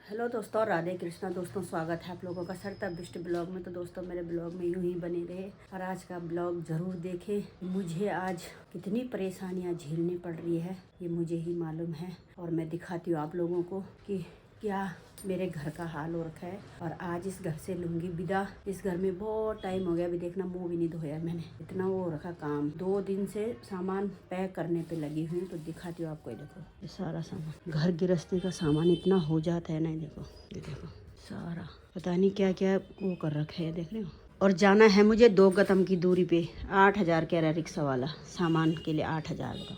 Hello दोस्तों, राधे कृष्णा। दोस्तों स्वागत है आप लोगों का सरता बिष्ट ब्लॉग में। तो दोस्तों मेरे ब्लॉग में यूं ही बने रहे और आज का ब्लॉग ज़रूर देखें। मुझे आज कितनी परेशानियां झेलनी पड़ रही है ये मुझे ही मालूम है और मैं दिखाती हूँ आप लोगों को कि क्या मेरे घर का हाल हो रखा है। और आज इस घर से लूँगी विदा। इस घर में बहुत टाइम हो गया, अभी देखना मुँह भी नहीं धोया मैंने, इतना वो हो रखा काम। 2 दिन से सामान पैक करने पे लगी हुई हूँ। तो दिखाती हूँ आपको, ये देखो ये सारा सामान, घर गृहस्थी का सामान इतना हो जाता है ना। देखो ये देखो सारा, पता नहीं क्या क्या वो कर रखा है, देख रहे हो। और जाना है मुझे 2 कदम की दूरी पे। 8,000 कह रहा है रिक्शा वाला, सामान के लिए 8,000 का।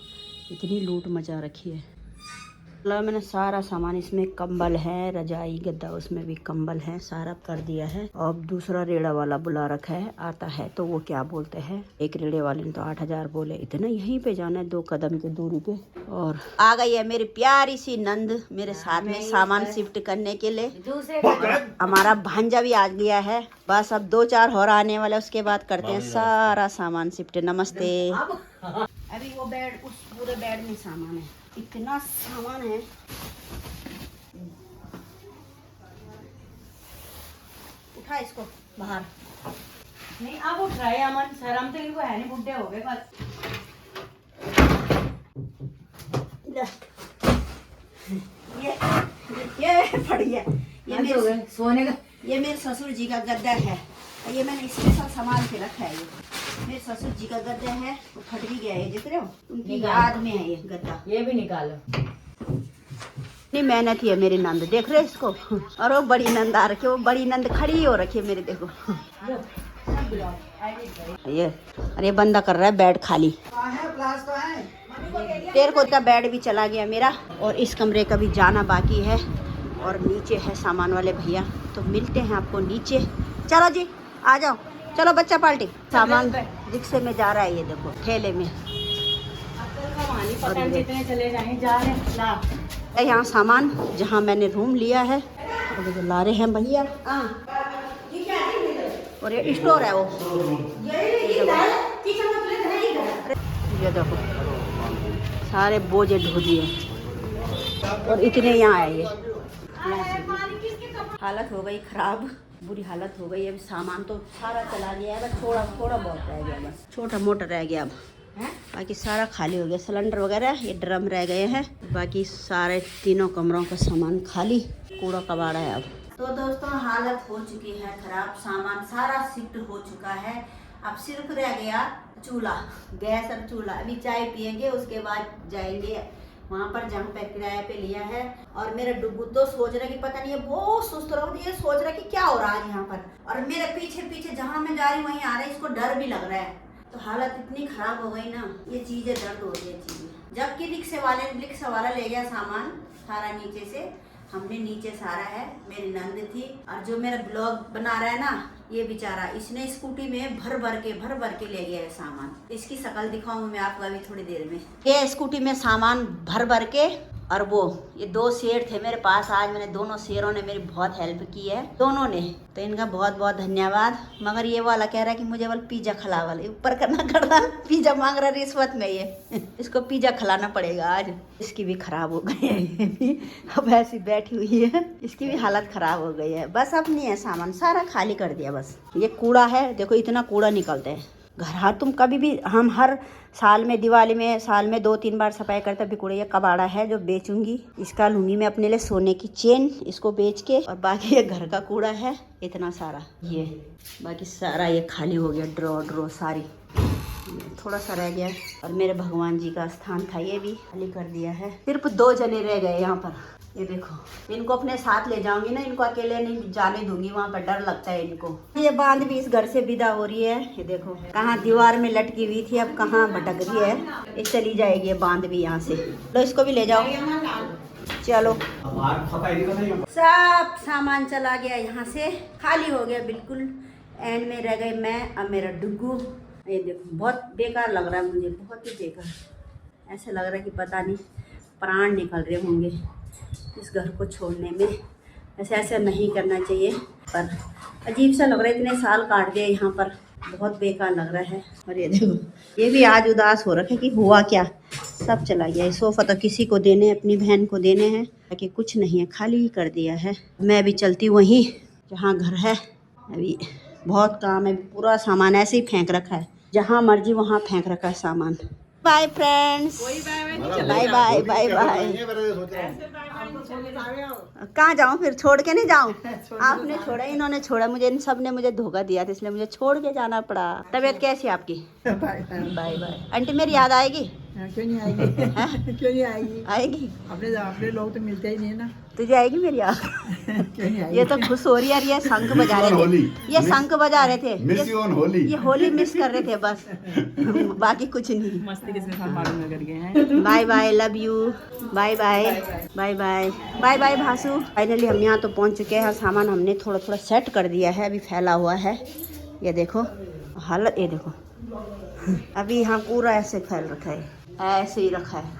इतनी लूट मचा रखी है। मतलब मैंने सारा सामान, इसमें कंबल है, रजाई गद्दा, उसमें भी कंबल है, सारा कर दिया है। और दूसरा रेड़ा वाला बुला रखा है, आता है तो वो क्या बोलते हैं, एक रेड़े वाले ने तो 8,000 बोले। इतना यहीं पे जाना है 2 कदम की दूरी पे। और आ गई है मेरी प्यारी सी नंद मेरे साथ में सामान शिफ्ट करने के लिए। हमारा भांजा भी आ गया है, बस अब 2-4 और आने वाले, उसके बाद करते हैं सारा सामान शिफ्ट। नमस्ते। अभी वो बेड, उस पूरे बेड में सामान है, इतना सामान है। उठा इसको बाहर। नहीं अब उठ रहे अमन, शर्म तो इनको है नहीं, बुढ़े हो गए बस। ये पड़ी है, ये मेरे सोने का, ये मेरे ससुर जी का गद्दा है। ये मैंने स्पेशल संभाल के रखा है। ये मेरे ससुर जी का गद्दा है, वो फट भी गया है, देख रहे हो, उनकी याद में है ये गद्दा। ये भी निकालो। इतनी मेहनत ही है मेरी नंद, देख रहे इसको। और वो बड़ी नंद आ रखी है, वो बड़ी नंद खड़ी हो रखी है मेरे, देखो ये। अरे बंदा कर रहा है बेड खाली, तेरे को का बेड भी चला गया मेरा। और इस कमरे का भी जाना बाकी है। और नीचे है सामान वाले भैया, तो मिलते हैं आपको नीचे। चलो जी आ जाओ, चलो बच्चा पार्टी। सामान रिक्शे में जा रहा है, ये देखो ठेले में। पता जितने चले जाए जा रहे ला। यहाँ सामान जहाँ मैंने रूम लिया है, तो ला रहे हैं भैया। और ये स्टोर है वो, ये देखो सारे बोझे ढो दिए। और इतने यहाँ आए, ये हालत हो गई खराब, बुरी हालत हो गई। अब सामान तो सारा चला गया है, बस थोड़ा थोड़ा बहुत रह गया, बस छोटा मोटा रह गया। अब बाकी सारा खाली हो गया, सिलेंडर वगैरह ये ड्रम रह गए हैं। बाकी सारे तीनों कमरों का सामान खाली, कूड़ा कबाड़ा है अब। तो दोस्तों हालत हो चुकी है खराब, सामान सारा शिफ्ट हो चुका है। अब सिर्फ रह गया चूल्हा, गैस और चूल्हा। अभी चाय पियेंगे, उसके बाद जाएंगे वहाँ पर जहाँ पे किराए पे लिया है। और मेरा डुगू तो सोच रहा है कि पता नहीं, ये बहुत सुस्त रहा है, ये सोच रहा है कि क्या हो रहा है यहाँ पर। और मेरे पीछे पीछे जहाँ मैं जा रही हूँ वहीं आ रहा है, इसको डर भी लग रहा है। तो हालत इतनी खराब हो गई ना, ये चीजें दर्द हो रही है चीजें। जबकि रिक्शा वाला ले गया सामान सारा नीचे से, हमने नीचे सारा है। मेरी नंद थी, और जो मेरा ब्लॉग बना रहा है ना, ये बेचारा, इसने स्कूटी में भर भर के ले गया है सामान। इसकी शक्ल दिखाऊंगी मैं आपको अभी थोड़ी देर में। ये स्कूटी में सामान भर के, और वो ये 2 शेर थे मेरे पास। आज मैंने दोनों शेरों ने मेरी बहुत हेल्प की है, दोनों ने, तो इनका बहुत बहुत धन्यवाद। मगर ये वाला कह रहा है कि मुझे वाला पिज्जा खिला, वाले ऊपर करना कर रहा, पिज्जा मांग रहा रिश्वत में। ये इसको पिज्जा खिलाना पड़ेगा आज। इसकी भी खराब हो गई है, ये भी अब ऐसी बैठी हुई है, इसकी भी हालत खराब हो गई है। बस अब नहीं है सामान, सारा खाली कर दिया बस। ये कूड़ा है, देखो इतना कूड़ा निकलता है घर। हाँ तुम कभी भी, हम हर साल में दिवाली में साल में 2-3 बार सफाई करते भी कूड़ा। ये कबाड़ा है जो बेचूंगी, इसका लूंगी मैं अपने लिए सोने की चेन, इसको बेच के। और बाकी ये घर का कूड़ा है इतना सारा, ये बाकी सारा ये खाली हो गया। ड्रॉ सारी, थोड़ा सा रह गया। और मेरे भगवान जी का स्थान था, ये भी खाली कर दिया है। सिर्फ 2 जने रह गए यहाँ पर। ये देखो, इनको अपने साथ ले जाऊंगी ना, इनको अकेले नहीं जाने दूंगी, वहाँ पर डर लगता है इनको। ये बांध भी इस घर से विदा हो रही है, ये देखो कहाँ दीवार में लटकी हुई थी, अब कहाँ भटक रही है। ये चली जाएगी ये बांध भी यहाँ से। तो इसको भी ले जाओ, चलो। सब सामान चला गया यहाँ से, खाली हो गया बिल्कुल। एंड में रह गई मैं, अब मेरा डुग्गू। ये देखो बहुत बेकार लग रहा है मुझे, बहुत ही बेकार। ऐसा लग रहा है कि पता नहीं प्राण निकल रहे होंगे इस घर को छोड़ने में। ऐसा नहीं करना चाहिए, पर अजीब सा लग रहा है, इतने साल काट दिए यहाँ पर, बहुत बेकार लग रहा है। और ये देखो, ये भी आज उदास हो रखा है कि हुआ क्या, सब चला गया। सोफ़ा तो किसी को देने, अपनी बहन को देने हैं, कि कुछ नहीं है, खाली ही कर दिया है। मैं भी चलती हूँ वहीं जहाँ घर है। अभी बहुत काम है, पूरा सामान ऐसे ही फेंक रखा है, जहाँ मर्जी वहाँ फेंक रखा है सामान। Bye friends, bye bye bye bye. कहाँ जाऊँ फिर, छोड़ के नहीं जाऊँ? आपने छोड़ा, इन्होंने छोड़ा मुझे, इन सब ने मुझे धोखा दिया था, इसलिए मुझे छोड़ के जाना पड़ा। तबीयत कैसी है आपकी? Bye bye. आंटी मेरी याद आएगी? क्यों नहीं आएगी? क्यों नहीं आएगी? आएगी। अपने लोग तो मिलते ही नहीं ना। तुझे आएगी मेरी याद? क्यों नहीं आएगी? ये तो खुश हो रही है, ये शंख बजा रहे थे, ये शंख बजा रहे थे, ये होली मिस कर रहे थे बस, बाकी कुछ नहीं। मस्ती किसके साथ मालूम कर गए हैं। Bye bye, love you, bye bye bye bye bye bye भासू। फाइनली हम यहाँ तो पहुँच चुके हैं। सामान हमने थोड़ा थोड़ा सेट कर दिया है, अभी फैला हुआ है, ये देखो हालत, ये देखो अभी यहाँ पूरा ऐसे फैल रखा है, ऐसे ही रखा है,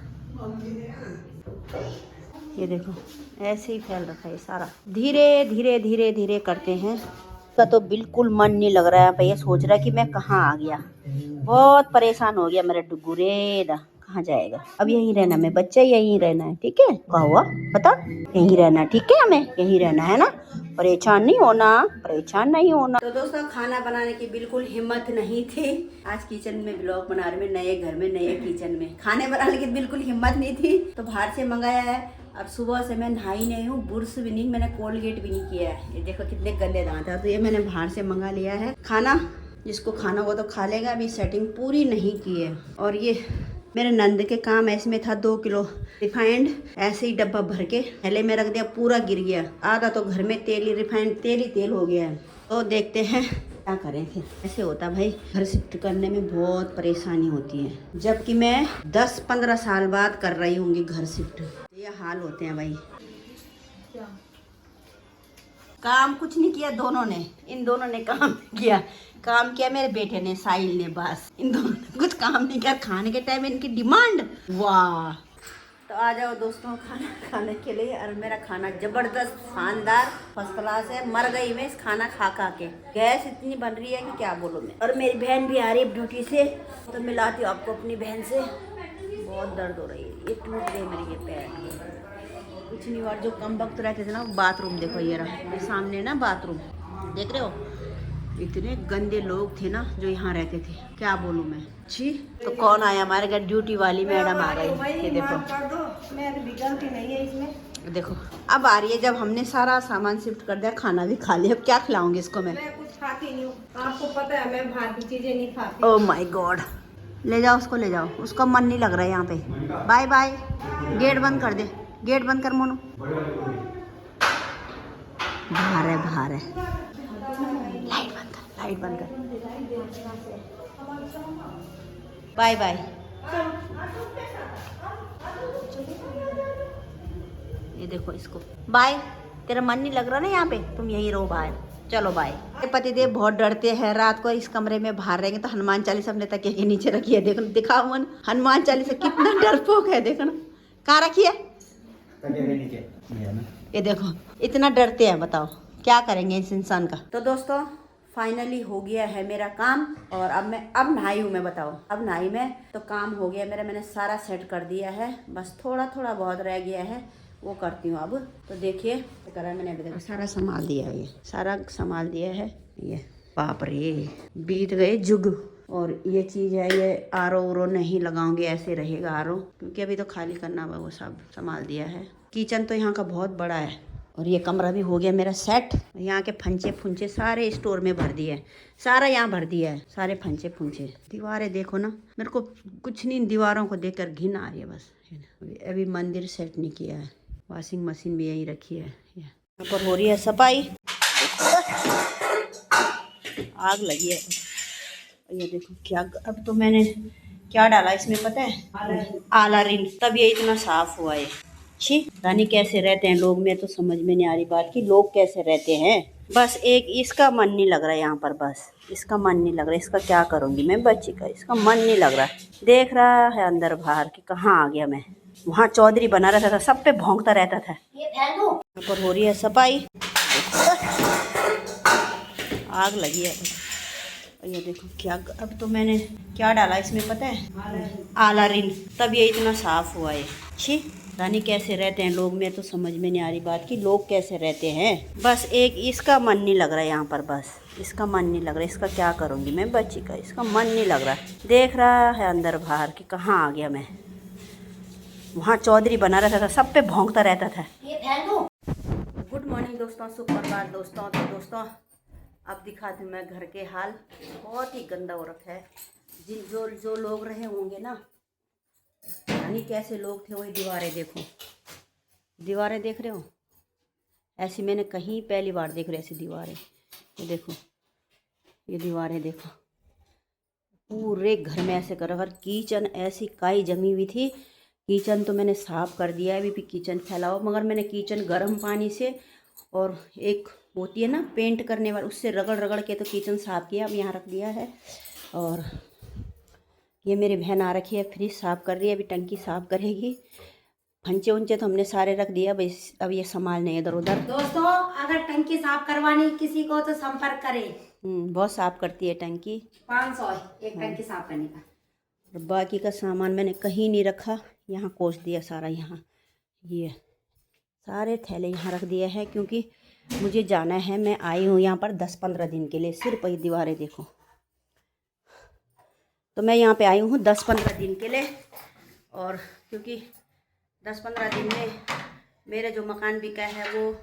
ये देखो ऐसे ही फैल रखा है सारा। धीरे धीरे धीरे धीरे करते हैं। का तो बिल्कुल मन नहीं लग रहा है भैया, सोच रहा है कि मैं कहाँ आ गया, बहुत परेशान हो गया मेरा डुगू रे दा। कहाँ जाएगा अब? यहीं रहना, मैं बच्चा यहीं रहना है, ठीक है? क्या हुआ बता? यहीं रहना, ठीक है? हमें यहीं रहना है ना, परेशान नहीं होना, परेशान नहीं होना। तो दोस्तों खाना बनाने की बिल्कुल हिम्मत नहीं थी। आज किचन में ब्लॉग बना रहे में, नए घर में नए किचन में खाने बनाने की बिल्कुल हिम्मत नहीं थी, तो बाहर से मंगाया है। अब सुबह से मैं नहाई नहीं हूँ, बुर्श भी नहीं, मैंने कोलगेट भी नहीं किया है। ये देखो कितने गंदे दांत है, तो ये मैंने बाहर से मंगा लिया है। खाना जिसको खाना वो तो खा लेगा, अभी सेटिंग पूरी नहीं की है। और ये मेरे नंद के काम ऐसे में था, 2 किलो रिफाइंड ऐसे ही डब्बा भर के थैले में रख दिया, पूरा गिर गया। आधा तो घर में तेल ही, रिफाइंड तेल ही तेल हो गया है। तो देखते हैं क्या करें फिर। ऐसे होता भाई, घर शिफ्ट करने में बहुत परेशानी होती है, जबकि मैं 10-15 साल बाद कर रही हूँगी घर शिफ्ट। ये हाल होते हैं भाई। काम कुछ नहीं किया दोनों ने, इन दोनों ने काम किया। काम किया मेरे बेटे ने, साहिल ने, बस इन दोनों ने कुछ काम नहीं किया। खाने के टाइम इनकी डिमांड, वाह। तो आ जाओ दोस्तों खाना खाने के लिए। और मेरा खाना जबरदस्त, शानदार, फर्स्ट क्लास है। मर गई मैं इस खाना खा खा के, गैस इतनी बन रही है कि क्या बोलूँ मैं। और मेरी बहन भी आ रही है ड्यूटी से, तो मिलाती हूँ आपको अपनी बहन से। बहुत दर्द हो रही है, ये टूट गई मेरी ये पैर। कुछ नहीं हुआ, जो कम वक्त रहते थे ना, बाथरूम देखो, ये रहा ये सामने ना बाथरूम, देख रहे हो? इतने गंदे लोग थे ना जो यहाँ रहते थे, क्या बोलूँ मैं। जी तो कौन आया हमारे घर? ड्यूटी वाली मैडम आ गई। ये देखो, देखो अब आ रही है। जब हमने सारा सामान शिफ्ट कर दिया, खाना भी खा लिया, अब क्या खिलाऊंगी इसको मैं? कुछ खाती नहीं हूँ, आपको पता है मैं बाहर की चीजें नहीं खाती। ओह माय गॉड, ले जाओ उसको, ले जाओ, उसका मन नहीं लग रहा है यहाँ पे। बाय बाय, गेट बंद कर दे, गेट बंद कर मोनू। बाहर है, बाहर है, लाइट बंद कर, लाइट बंद कर। Bye bye. ये देखो इसको, बाय। तेरा मन नहीं लग रहा ना यहाँ पे, तुम यहीं रहो बाहर, चलो बाय। पतिदेव बहुत डरते हैं, रात को इस कमरे में बाहर रहेंगे तो हनुमान चालीसा हमने तकिए के नीचे रखी है। देखो, दिखाओ मन, हनुमान चालीसा कितना डरपोक है, देखो ना। कहाँ रखी है? ये देखो इतना डरते हैं, बताओ क्या करेंगे इस इंसान का। तो दोस्तों फाइनली हो गया है मेरा काम, और अब नहाई हूँ मैं, बताओ। अब नहाई मैं तो काम हो गया मेरा, मैंने सारा सेट कर दिया है, बस थोड़ा थोड़ा बहुत रह गया है, वो करती हूँ अब। तो देखिए तो करा मैंने, अभी देखो सारा संभाल दिया है, ये सारा संभाल दिया है। ये बाप रे, बीत गए जुग। और ये चीज़ है, ये आरो उरो नहीं लगाऊंगी, ऐसे रहेगा आरो, क्योंकि अभी तो खाली करना हुआ, वो सब संभाल दिया है। किचन तो यहाँ का बहुत बड़ा है, और ये कमरा भी हो गया मेरा सेट। यहाँ के फंचे फुंचे सारे स्टोर में भर दिए, सारा यहाँ भर दिया है, सारे फंचे फुंचे। दीवारें देखो ना, मेरे को कुछ नहीं, दीवारों को देखकर घिन आ रही है बस। अभी मंदिर सेट नहीं किया है, वॉशिंग मशीन भी यही रखी है। यहाँ पर हो रही है सफाई, आग लगी है। ये देखो क्या, अब तो मैंने क्या डाला इसमें पता है? आला रिन, तब ये इतना साफ हुआ है। छी, रानी कैसे रहते हैं लोग, में तो समझ में नहीं आ रही बात कि लोग कैसे रहते हैं। बस एक इसका मन नहीं लग रहा है यहाँ पर, बस इसका मन नहीं लग रहा है। इसका क्या करूँगी मैं बच्ची का, इसका मन नहीं लग रहा है। देख रहा है अंदर बाहर कि कहाँ आ गया मैं। वहाँ चौधरी बना रहता था, सब पे भौंकता रहता था। यहाँ पर हो रही है सफाई, आग लगी है। ये देखो क्या, अब तो मैंने क्या डाला इसमें पता है? आला रिन, तब ये इतना साफ हुआ है। छी, रानी कैसे रहते हैं लोग, मैं तो समझ में नहीं आ रही बात कि लोग कैसे रहते हैं। बस एक इसका मन नहीं लग रहा है यहाँ पर, बस इसका मन नहीं लग रहा है। इसका क्या करूँगी मैं बच्ची का, इसका मन नहीं लग रहा। देख रहा है अंदर बाहर कि कहाँ आ गया मैं। वहाँ चौधरी बना रहता था, सब पे भौंकता रहता था। गुड मॉर्निंग दोस्तों, सुप्रभात दोस्तों। तो दोस्तों अब दिखा दूँ मैं घर के हाल। बहुत ही गंदा हो रखा है। जो लोग रहे होंगे ना, यानी कैसे लोग थे, वही दीवारें देखो, दीवारें देख रहे हो ऐसी मैंने कहीं पहली बार देख रही ऐसी दीवारें। ये देखो, ये दीवारें देखो, पूरे घर में ऐसे कर रखा। किचन ऐसी काई जमी हुई थी। किचन तो मैंने साफ़ कर दिया है, अभी भी किचन फैला हो, मगर मैंने किचन गर्म पानी से और एक होती है ना पेंट करने वाली, उससे रगड़ रगड़ के तो किचन साफ़ किया। अब यहाँ रख दिया है। और ये मेरी बहन आ रखी है, फ्रिज साफ़ कर रही है, अभी टंकी साफ़ करेगी। फंचे उंचे तो हमने सारे रख दिया, अब ये संभालने इधर उधर। दोस्तों अगर टंकी साफ करवानी किसी को तो संपर्क करें। बहुत साफ़ करती है टंकी। 500 एक टंकी साफ करने का। और बाकी का सामान मैंने कहीं नहीं रखा, यहाँ कोस दिया सारा। यहाँ ये सारे थैले यहाँ रख दिए हैं, क्योंकि मुझे जाना है। मैं आई हूँ यहाँ पर 10-15 दिन के लिए। सिर्फ ये दीवारें देखो, तो मैं यहाँ पे आई हूँ 10-15 दिन के लिए। और क्योंकि 10-15 दिन में मेरा जो मकान बिका है, वो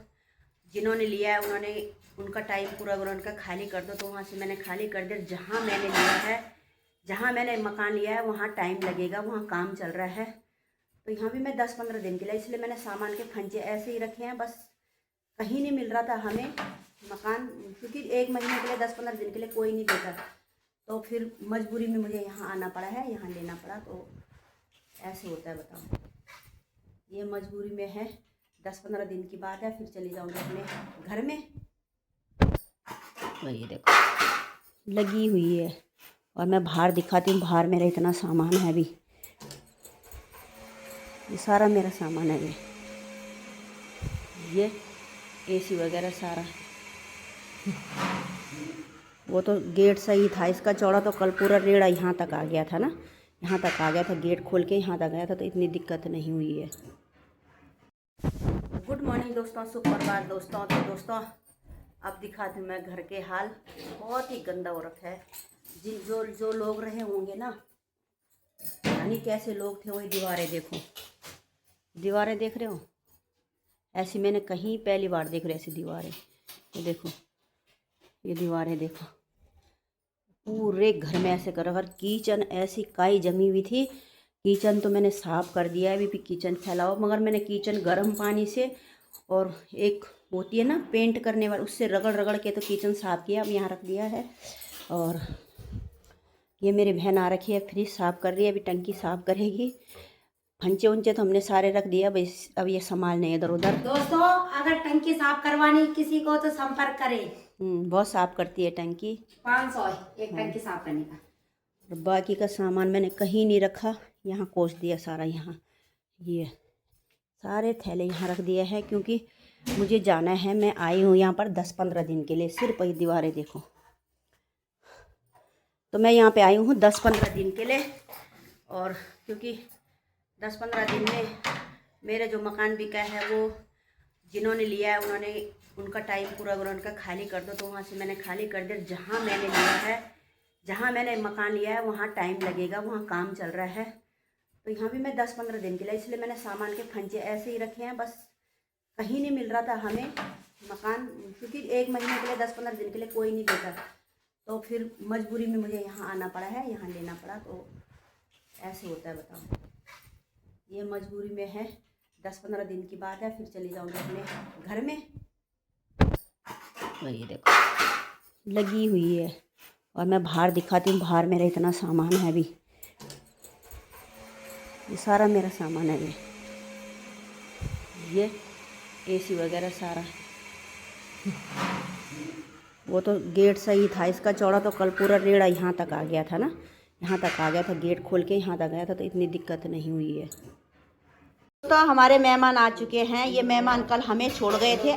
जिन्होंने लिया है उन्होंने उनका टाइम पूरा अगर उनका खाली कर दो, तो वहाँ से मैंने खाली कर दिया। जहाँ मैंने लिया है, जहाँ मैंने मकान लिया है, वहाँ टाइम लगेगा, वहाँ काम चल रहा है। तो यहाँ भी मैं 10-15 दिन के लिए, इसलिए मैंने सामान के फंचे ऐसे ही रखे हैं। बस कहीं नहीं मिल रहा था हमें मकान, क्योंकि 1 महीने के लिए 10-15 दिन के लिए कोई नहीं देता। तो फिर मजबूरी में मुझे यहाँ आना पड़ा है, यहाँ लेना पड़ा। तो ऐसे होता है, बताओ। ये मजबूरी में है। 10-15 दिन की बात है, फिर चली जाऊँगी अपने घर में। तो ये देखो लगी हुई है। और मैं बाहर दिखाती हूँ, बाहर मेरा इतना सामान है। अभी ये सारा मेरा सामान है। ये एसी वगैरह सारा। वो तो गेट सही था इसका चौड़ा, तो कल पूरा रेड़ा यहाँ तक आ गया था ना, यहाँ तक आ गया था। गेट खोल के यहाँ तक गया था, तो इतनी दिक्कत नहीं हुई है। गुड मॉर्निंग दोस्तों, सुप्रभात दोस्तों। तो दोस्तों अब दिखा दूँ मैं घर के हाल। बहुत ही गंदा हो रखा है। जो लोग रहे होंगे ना, यानी कैसे लोग थे, वही दीवारें देखो, दीवारें देख रहे हो ऐसी मैंने कहीं पहली बार देख रही ऐसी दीवारें। ये देखो, ये दीवारें देखो, पूरे घर में ऐसे कर रखा। किचन ऐसी काई जमी हुई थी। किचन तो मैंने साफ़ कर दिया है, अभी भी किचन फैला हो, मगर मैंने किचन गर्म पानी से और एक होती है ना पेंट करने वाली, उससे रगड़ रगड़ के तो किचन साफ़ किया। अब यहाँ रख दिया है। और ये मेरी बहन आ रखी है, फ्रिज साफ़ कर रही है, अभी टंकी साफ़ करेगी। फंचे उंचे तो हमने सारे रख दिया, अब ये संभालने इधर उधर। दोस्तों अगर टंकी साफ करवानी किसी को तो संपर्क करें। बहुत साफ़ करती है टंकी। 500 एक टंकी साफ करने का। और बाकी का सामान मैंने कहीं नहीं रखा, यहाँ कोस दिया सारा। यहाँ ये सारे थैले यहाँ रख दिए हैं, क्योंकि मुझे जाना है। मैं आई हूँ यहाँ पर 10-15 दिन के लिए। सिर्फ ये दीवारें देखो, तो मैं यहाँ पे आई हूँ 10-15 दिन के लिए। और क्योंकि 10-15 दिन में मेरा जो मकान बिका है, वो जिन्होंने लिया है उन्होंने उनका टाइम पूरा अगर उनका खाली कर दो, तो वहाँ से मैंने खाली कर दिया। जहाँ मैंने लिया है, जहाँ मैंने मकान लिया है, वहाँ टाइम लगेगा, वहाँ काम चल रहा है। तो यहाँ भी मैं 10-15 दिन के लिए, इसलिए मैंने सामान के फंचे ऐसे ही रखे हैं। बस कहीं नहीं मिल रहा था हमें मकान, क्योंकि 1 महीने के लिए 10-15 दिन के लिए कोई नहीं देता। तो फिर मजबूरी में मुझे यहाँ आना पड़ा है, यहाँ लेना पड़ा। तो ऐसे होता है, बताओ। ये मजबूरी में है। 10-15 दिन की बात है, फिर चली जाऊँगी अपने घर में। तो ये देखो लगी हुई है। और मैं बाहर दिखाती हूँ, बाहर मेरा इतना सामान है। अभी ये सारा मेरा सामान है। ये एसी वगैरह सारा। वो तो गेट सही था इसका चौड़ा, तो कल पूरा रेड़ा यहाँ तक आ गया था ना, यहाँ तक आ गया था। गेट खोल के यहाँ तक गया था, तो इतनी दिक्कत नहीं हुई है। तो हमारे मेहमान आ चुके हैं। ये मेहमान कल हमें छोड़ गए थे,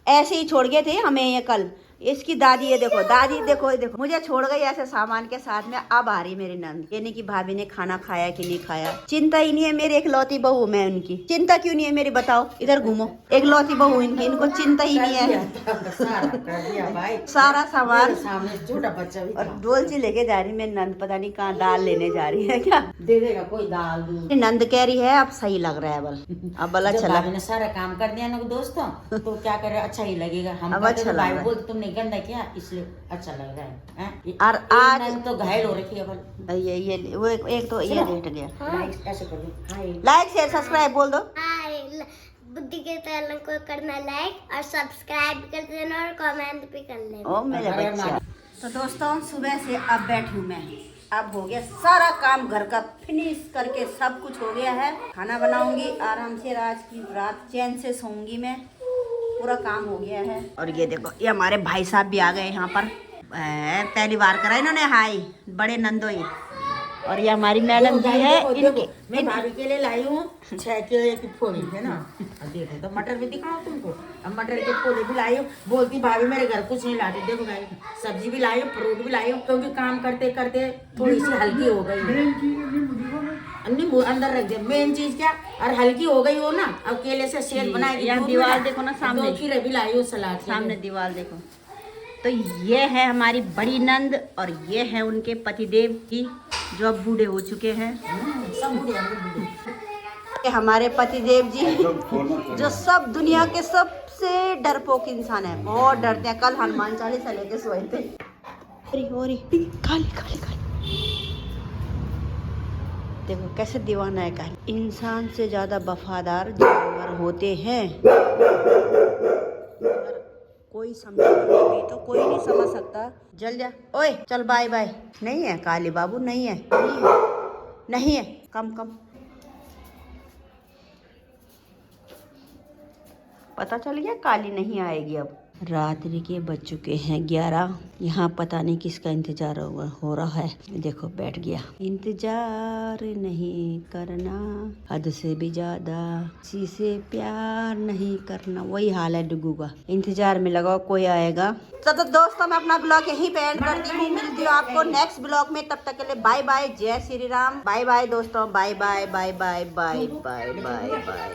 ऐसे ही छोड़ गए थे हमें ये कल। इसकी दादी ये देखो, दादी देखो ये देखो, मुझे छोड़ गई ऐसे सामान के साथ में। अब आ रही मेरी नंद, यानी कि भाभी ने खाना खाया कि नहीं खाया। चिंता ही नहीं है, मेरी एक लौती बहू मैं उनकी। चिंता क्यों नहीं है मेरी, बताओ, इधर घूमो। एक लौती बहू इनकी, इनको चिंता ही नहीं है। सारा सामान सामने छोटा बच्चा भी और डोलची लेके जा रही मेरी नंद, पता नहीं कहाँ दाल लेने जा रही है क्या। दे देगा कोई दाल दूध। नंद कह रही है अब सही लग रहा है, बल अब बल अच्छा लग। ने सारा काम कर दिया ना दोस्तों, तो क्या करे, अच्छा ही लगेगा। हम अब कहते अच्छा तो लग भाई रहा है। बोल तुमने गंदा किया इसलिए अच्छा लग रहा है, हैं? और आज एक तो घायल हो रखी है बल। ये वो एक तो ये लेट गया। लाइक ऐसे कर दो। हाय लाइक शेयर सब्सक्राइब बोल दो। हाय, बुद्धि के चैनल को करना लाइक और सब्सक्राइब कर देना और कमेंट भी कर लेना। ओ मेरे बच्चे। तो दोस्तों सुबह से अब बैठी हूँ मैं, अब हो गया सारा काम घर का, फिनिश करके सब कुछ हो गया है। खाना बनाऊंगी आराम से, आज की रात चैन से सोऊंगी मैं, पूरा काम हो गया है। और ये देखो, ये हमारे भाई साहब भी आ गए यहाँ पर, पहली बार करा इन्होंने हाय, बड़े नंदोई। और ये हमारी मैडम जी है, इनके मैं भाभी के लिए लाई हूँ 6 किलो की फोड़ी है ना। अब देखो तो मटर भी दिखाऊं तुमको, अब मटर के फोड़े भी लाई हूँ। बोलती भाभी मेरे घर कुछ नहीं लाती, देखो भाई सब्जी भी लाई हूँ, फ्रूट भी लाई हूँ, क्योंकि काम करते करते थोड़ी सी हल्की हो गई। नींबू अंदर रख दे, मेन चीज क्या, और हल्की हो गई हो ना, अब केले से शेर बनाएगी। यहाँ दीवार देखो ना सामने, 2 खीरे भी लाई हूँ सलाद के सामने लिए। दीवार देखो। तो ये है हमारी बड़ी नंद और ये है उनके पतिदेव की, जो अब बूढ़े हो चुके हैं। सब बूढ़े हैं, बूढ़े। ये हमारे पतिदेव जी जो सब दुनिया के सबसे डरपोक इंसान है, बहुत डरते हैं। कल हनुमान चालीसा लेके सोए थे। खाली खाली खाली देखो कैसे दीवाना है काली। इंसान से ज्यादा वफादार जानवर होते हैं। कोई समझेगा नहीं तो कोई नहीं समझ सकता। जल जा, ओए चल बाय बाय। नहीं है काली बाबू, नहीं है, नहीं है, नहीं है, कम कम। पता चल गया काली नहीं आएगी अब। रात्रि के बज चुके हैं 11। यहाँ पता नहीं किसका इंतजार हो रहा है। देखो बैठ गया। इंतजार नहीं करना हद से भी ज्यादा, किसी से प्यार नहीं करना, वही हाल है डुगू का। इंतजार में लगाओ कोई आएगा। तो दोस्तों मैं अपना ब्लॉग यहीं पे एंड करती हूँ। मिलती हूँ आपको नेक्स्ट ब्लॉग में, तब तक के लिए बाय बाय, जय श्री राम। बाय बाय दोस्तों, bye bye bye bye bye bye bye bye.